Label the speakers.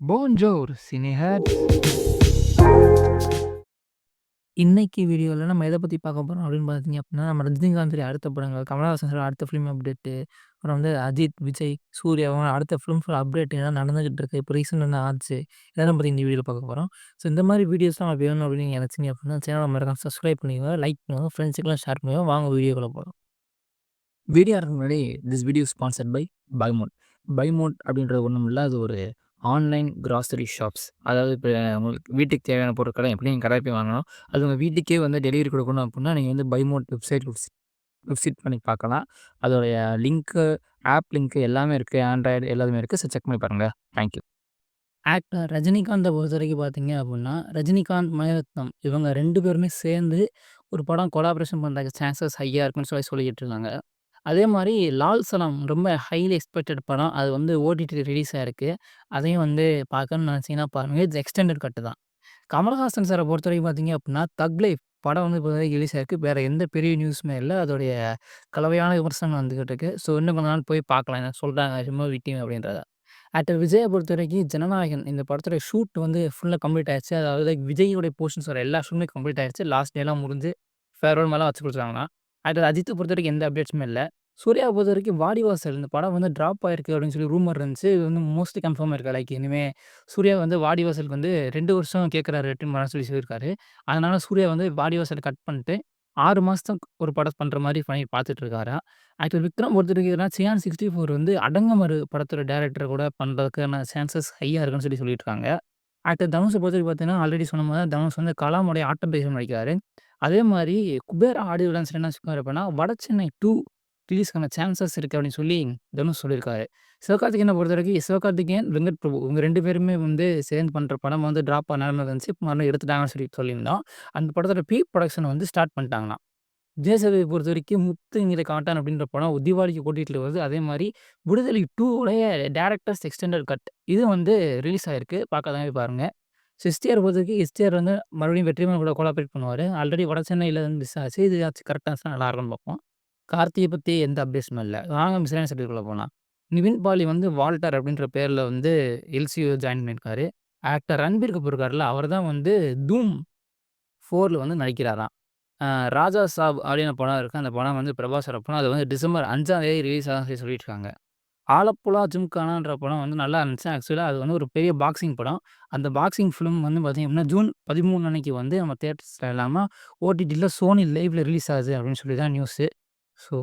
Speaker 1: Bonjour, cinéheads.
Speaker 2: இன்னைக்கு வீடியோல நம்ம எத பத்தி பார்க்க போறோம் அப்படின்னு பார்த்தீங்க அப்படின்னா, நம்ம ரஜினிகாந்துடைய அடுத்த படங்கள், கமலஹாசன் சார் அடுத்த ஃபிலிம் அப்டேட்டு, அப்புறம் வந்து அஜித், விஜய், சூர்யாவும் அடுத்த ஃபிலிம் அப்டேட் என்ன நடந்துகிட்டு இருக்கு. இப்போ ரீசெண்டா என்ன ஆச்சு? இதெல்லாம் பத்தி இந்த வீடியோல பார்க்க போறோம். ஸோ இந்த மாரி வீடியோஸ்லாம் வேணும் அப்படின்னு நீங்க நினைச்சீங்க அப்படின்னா, சேனல மறக்காம சப்ஸ்கிரைப் பண்ணிக்கோங்க, லைக் பண்ணுங்க, ஃப்ரெண்ட்ஸுக்குலாம் ஷேர் பண்ணுங்க. வாங்க வீடியோக்குள்ள போலாம். வீடியோ ஆரம்பிக்க முன்னாடி திஸ் வீடியோ ஸ்பான்சர்ட் பை பைமோட். பைமோட் அப்படின்றது ஒண்ணும் இல்ல. அது ஒரு ஆன்லைன் கிராசரி ஷாப்ஸ். அதாவது இப்ப உங்களுக்கு வீட்டுக்கு தேவையான பொருட்கள எப்படி நீங்க கடையில போய் வாங்கணும். அது உங்க வீட்டுக்கே வந்து டெலிவரி குடுக்கணும் அப்புட்னா, நீங்க வந்து பைமோட் வெப்சைட் விசிட் பண்ணி பார்க்கலாம். அதோடைய லிங்க்கு, ஆப் லிங்க் எல்லாமே இருக்கு. ஆண்ட்ராய்டு எல்லாமே இருக்கு. ஸோ செக் பண்ணி பாருங்க. Thank you. ஆக்டர் ரஜினிகாந்த பொறுத்தவரைக்கும் பார்த்தீங்க அப்புட்னா, ரஜினிகாந்த், மணிரத்னம் இவங்க 2 பேருமே சேர்ந்து ஒரு படம் கொலாபரேஷன் பண்றதுக்கு சான்சஸ் ஹையா இருக்குன்னு சொல்லிக்கிட்டு இருக்காங்க. அதே மாரி லால் சலாம் ரொம்ப ஹைலி எக்ஸ்பெக்டட் படம். அது வந்து ஓடிடி ரிலீஸ் ஆயிருக்கு. அதையும் வந்து பார்க்கணும்னு நினச்சீங்கன்னா பாருங்க. இது எக்ஸ்டெண்டட் கட் தான். கமலஹாசன் சார பொறுத்தவரைக்கும் பார்த்தீங்க அப்டின்னா, தக் லைஃப் படம் வந்து இப்போதைக்கு ரிலீஸ் ஆயிருக்கு. வேற எந்த பெரிய நியூஸுமே இல்ல. அதோடைய கலவையான விமர்சனம் வந்துகிட்டு இருக்கு. ஸோ இன்னும் கொஞ்ச நாள் போய் பார்க்கலாம். என்ன சொல்றாங்க ரிமூவி டீம் அப்டின்றத. ஆக்டர் விஜய பொறுத்தவரைக்கும் ஜனநாயகன் இந்த படத்தோட ஷூட் வந்து ஃபுல்லா கம்ப்ளீட் ஆயிருச்சு. அதாவது விஜய்யோட போர்ஷன்ஸ் வர எல்லா ஷூட்டுமே கம்ப்ளீட் ஆயிருச்சு. லாஸ்ட் டேலாம் முடிஞ்சு ஃபேர்வெல் மாரிலாம் வச்சு குடுத்துட்டாங்களாம். ஆக்டர் அஜித்த பொறுத்தவரைக்கும் எந்த அப்டேட்ஸுமே இல்ல. சூர்யாவ பொறுத்தவரைக்கும் வாடிவாசல் இந்த படம் வந்து ட்ராப் ஆயிருக்கு அப்டின்னு சொல்லி ரூமர் இருந்துச்சு. இது வந்து மோஸ்ட்லி கன்ஃபார்ம் இருக்கு. லைக் இனிமே சூர்யா வந்து வாடிவாசலுக்கு வந்து 2 வருஷம் கேட்குறாரு ரிட்டர்ன் பண்ண சொல்லியிருக்காரு. அதனால சூர்யா வந்து வாடிவாசல கட் பண்ணிட்டு 6 மாசத்துக்கு ஒரு படம் பண்ற மாரி பண்ணி பார்த்துட்டு இருக்காராம். ஆக்டர் விக்ரம் பொறுத்தவரைக்கும் சியான் 64 வந்து அடங்கமறு படத்தோட டைரக்டர் கூட பண்றதுக்கான சான்சஸ் ஹையா இருக்குன்னு சொல்லிட்டு இருக்காங்க. ஆக்டர் தனுஷ பொறுத்தவரைக்கும் பார்த்தீங்கன்னா, ஆல்ரெடி சொன்ன மாரி தான் தனுஷ் வந்து கலாமுடைய ஆட்டம் பேச நடிக்கிறாரு. அதே மாரி குபேரா ஆடியோ லான்ச்ல என்ன சொல்லிருக்காரு அப்படின்னா, வடசென்னை 2 ரிலீஸ்க்கான சான்சஸ் இருக்கு அப்படின்னு சொல்லி தனுஷ் சொல்லியிருக்காரு. சிவகார்த்திகேயன பொறுத்தவரைக்கும் சிவகார்த்திகேயன், வெங்கட் பிரபு இவங்க 2 பேருமே வந்து சேர்ந்து பண்ற படம் வந்து டிராப் ஆன இருந்துச்சு. மறுபடியும் எடுத்துட்டாங்கன்னு சொல்லியிருந்தோம். அந்த படத்தோட ப்ரீ புரொடக்ஷன் வந்து ஸ்டார்ட் பண்ணிட்டாங்களாம். விஜய் பொறுத்தவரைக்கும் முத்து நீல காட்டான் அப்படின்ற படம் தீபாவளிக்கு ஓடிடில வருது. அதே மாரி விடுதலை 2 உடைய டைரக்டர்ஸ் எக்ஸ்டெண்டட் கட் இது வந்து ரிலீஸ் ஆயிருக்கு. பார்க்காதவங்க போய் பாருங்க. எஸ்டிஆர் பொறுத்தவரைக்கும் எஸ்டிஆர் வந்து மறுபடியும் வெற்றிமாறன் கூட கொலாபரேட் பண்ணுவாரு. ஆல்ரெடி வட சென்னையில வந்து மிஸ் ஆச்சு. இதுயாச்சும் கரெக்ட்டா இருந்துச்சுனா நல்லாருக்கும்னு பார்ப்போம். கார்த்திய பத்தி எந்த அப்டேட்ஸுமே இல்ல. வாங்க மிஸ்cellaneous சப்ஜெக்ட்குள்ள போலாம். நிவின் பாலி வந்து வால்டர் அப்படின்ற பேர்ல வந்து எல்சியூ ஜாயின் பண்ணியிருக்காரு. ஆக்டர் ரன்பீர் கபூர் இருக்கார்ல, அவர் தான் வந்து தூம் 4ல வந்து நடிக்கிறாராம். அ ராஜா சாப் அப்படின்னு படம் இருக்கு. அந்த படம் வந்து பிரபாஸோட படம். அது வந்து டிசம்பர் 5ஆம் தேதி ரிலீஸ் ஆகும்னு சொல்லிட்டு இருக்காங்க. ஆலப்புழா ஜிம்கானான்ற படம் வந்து நல்லா இருந்துச்சு. ஆக்சுவலா அது வந்து ஒரு பெரிய பாக்ஸிங் படம். அந்த பாக்ஸிங் ஃபிலிம் வந்து பார்த்தீங்க அப்படின்னா, ஜூன் 13 அன்னைக்கு வந்து நம்ம தியேட்டர்ஸ்ல இல்லாம ஓடிடில சோனி லைவ்ல ரிலீஸ் ஆகுது அப்படின்னு சொல்லி தான் நியூஸு. ஸோ